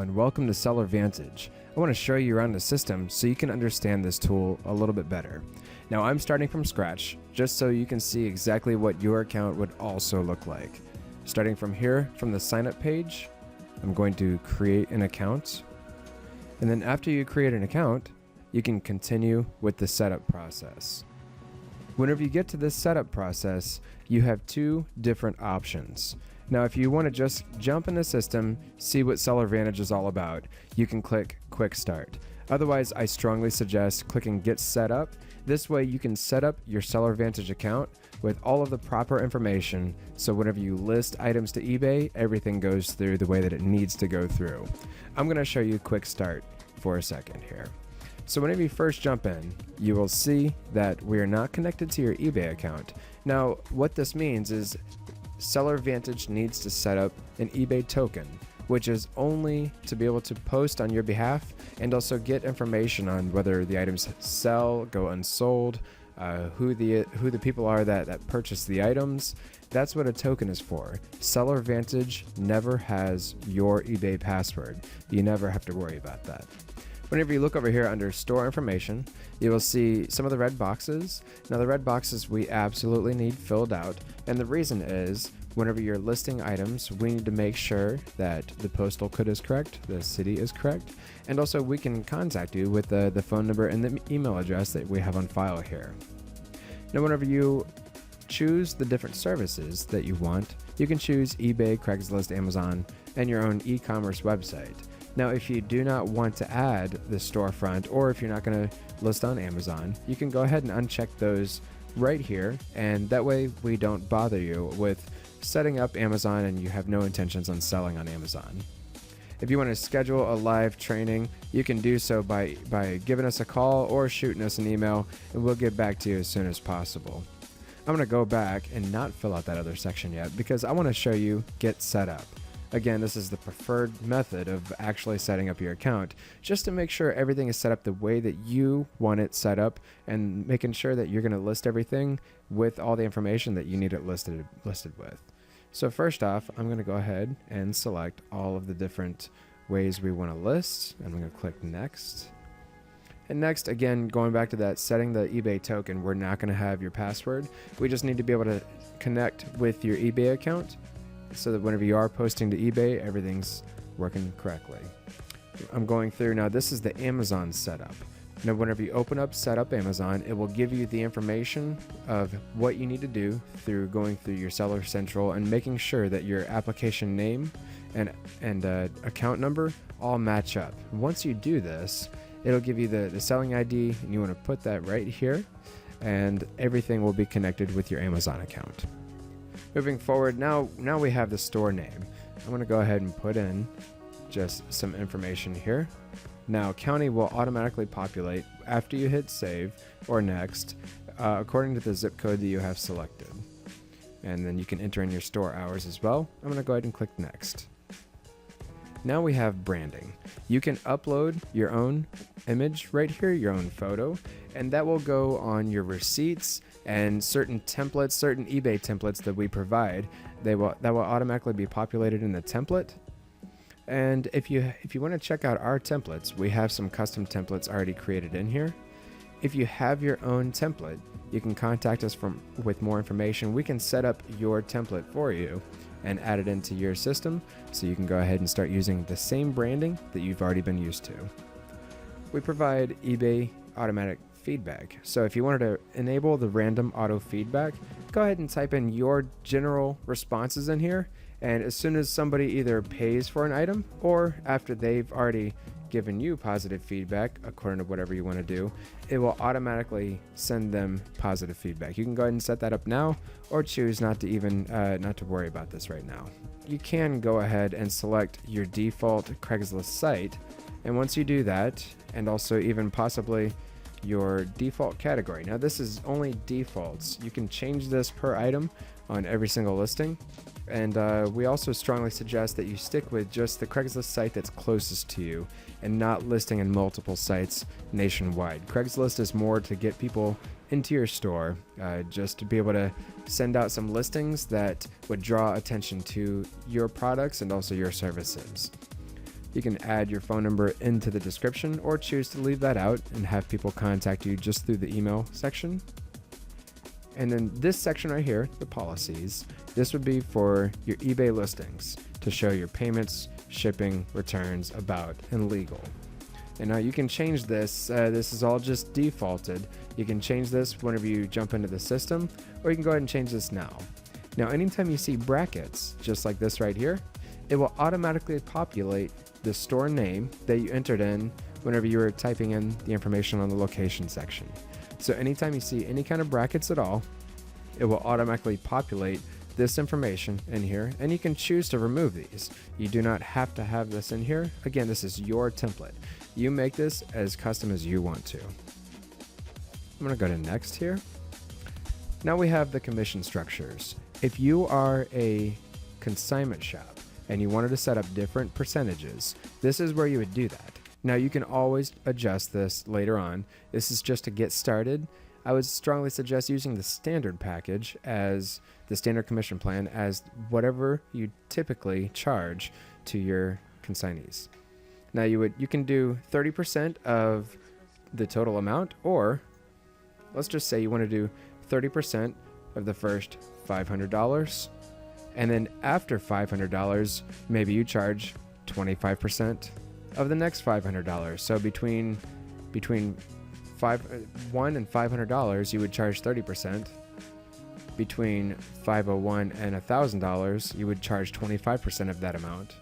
and welcome to SellerVantage. I want to show you around the system so you can understand this tool a little bit better. Now I'm starting from scratch just so you can see exactly what your account would also look like. Starting from here, from the sign up page, I'm going to create an account. And then after you create an account, you can continue with the setup process. Whenever you get to this setup process, you have two different options. Now, if you want to just jump in the system, see what SellerVantage is all about, you can click Quick Start. Otherwise, I strongly suggest clicking Get Set Up. This way you can set up your SellerVantage account with all of the proper information, so whenever you list items to eBay, everything goes through the way that it needs to go through. I'm going to show you Quick Start for a second here. So whenever you first jump in, you will see that we are not connected to your eBay account. Now, what this means is SellerVantage needs to set up an eBay token, which is only to be able to post on your behalf and also get information on whether the items sell, go unsold, who the people are that purchase the items. That's what a token is for. SellerVantage never has your eBay password. You never have to worry about that. Whenever you look over here under store information, you will see some of the red boxes. Now the red boxes we absolutely need filled out, and the reason is whenever you're listing items, we need to make sure that the postal code is correct, the city is correct, and also we can contact you with the phone number and the email address that we have on file here. Now whenever you choose the different services that you want, you can choose eBay, Craigslist, Amazon, and your own e-commerce website. Now, if you do not want to add the storefront, or if you're not going to list on Amazon, you can go ahead and uncheck those right here, and that way we don't bother you with setting up Amazon and you have no intentions on selling on Amazon. If you want to schedule a live training, you can do so by giving us a call or shooting us an email, and we'll get back to you as soon as possible. I'm going to go back and not fill out that other section yet because I want to show you Get Set Up. Again, this is the preferred method of actually setting up your account, just to make sure everything is set up the way that you want it set up and making sure that you're going to list everything with all the information that you need it listed with. So first off, I'm going to go ahead and select all of the different ways we want to list. I'm going to click Next. And next, again, going back to that setting the eBay token, we're not going to have your password. We just need to be able to connect with your eBay account, so that whenever you are posting to eBay, everything's working correctly. I'm going through now. This is the Amazon setup. Now, whenever you open up Setup Amazon, it will give you the information of what you need to do through going through your Seller Central and making sure that your application name and account number all match up. Once you do this, it'll give you the selling ID, and you want to put that right here, and everything will be connected with your Amazon account. Moving forward, now we have the store name. I'm going to go ahead and put in just some information here. Now, county will automatically populate after you hit save or next, according to the zip code that you have selected. And then you can enter in your store hours as well. I'm going to go ahead and click next. Now we have branding. You can upload your own image right here, your own photo, and that will go on your receipts and certain templates, certain eBay templates that we provide. That will automatically be populated in the template. And if you want to check out our templates, we have some custom templates already created in here. If you have your own template, you can contact us with more information. We can set up your template for you and add it into your system, so you can go ahead and start using the same branding that you've already been used to. We provide eBay automatic feedback. So if you wanted to enable the random auto feedback, go ahead and type in your general responses in here, and as soon as somebody either pays for an item or after they've already given you positive feedback according to whatever you want to do, it will automatically send them positive feedback. You can go ahead and set that up now, or choose not to worry about this right now. You can go ahead and select your default Craigslist site, and once you do that, and also even possibly your default category. Now this is only defaults. You can change this per item on every single listing. And we also strongly suggest that you stick with just the Craigslist site that's closest to you and not listing in multiple sites nationwide. Craigslist is more to get people into your store, just to be able to send out some listings that would draw attention to your products and also your services. You can add your phone number into the description or choose to leave that out and have people contact you just through the email section. And then this section right here, the policies, this would be for your eBay listings to show your payments, shipping, returns, about, and legal. And now you can change this. This is all just defaulted. You can change this whenever you jump into the system, or you can go ahead and change this now. Now, anytime you see brackets, just like this right here, it will automatically populate the store name that you entered in whenever you were typing in the information on the location section. So anytime you see any kind of brackets at all, it will automatically populate this information in here, and you can choose to remove these. You do not have to have this in here. Again, this is your template. You make this as custom as you want to. I'm gonna go to next here. Now we have the commission structures. If you are a consignment shop and you wanted to set up different percentages, this is where you would do that. Now you can always adjust this later on. This is just to get started. I would strongly suggest using the standard package as the standard commission plan as whatever you typically charge to your consignees. Now you can do 30% of the total amount, or let's just say you want to do 30% of the first $500, and then after $500, maybe you charge 25% of the next $500. So between $1 and $500, you would charge 30%. Between $501 and $1,000, you would charge 25% of that amount.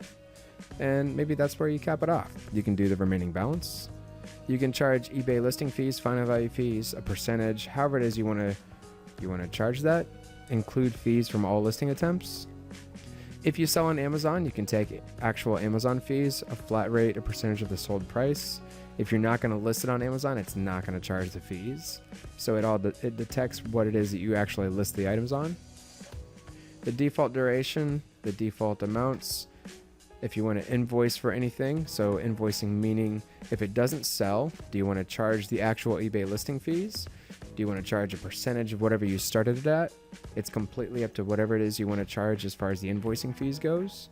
And maybe that's where you cap it off. You can do the remaining balance. You can charge eBay listing fees, final value fees, a percentage, however it is you want to charge that. Include fees from all listing attempts. If you sell on Amazon, you can take actual Amazon fees, a flat rate, a percentage of the sold price. If you're not going to list it on Amazon, it's not going to charge the fees. So it detects what it is that you actually list the items on. The default duration, the default amounts. If you want to invoice for anything, so invoicing meaning if it doesn't sell, do you want to charge the actual eBay listing fees? Do you want to charge a percentage of whatever you started it at? It's completely up to whatever it is you want to charge as far as the invoicing fees goes.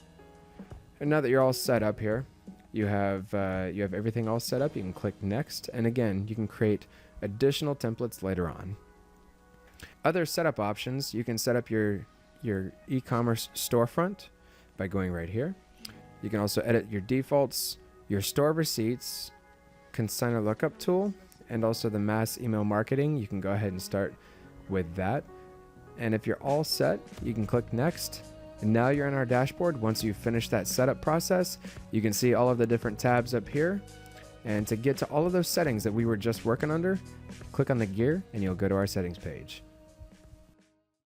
And now that you're all set up here, you have everything all set up. You can click next, and again, you can create additional templates later on. Other setup options, you can set up your e-commerce storefront by going right here. You can also edit your defaults, your store receipts, consignor lookup tool, and also the mass email marketing. You can go ahead and start with that. And if you're all set, you can click next. And now you're in our dashboard. Once you've finished that setup process, you can see all of the different tabs up here. And to get to all of those settings that we were just working under, click on the gear and you'll go to our settings page.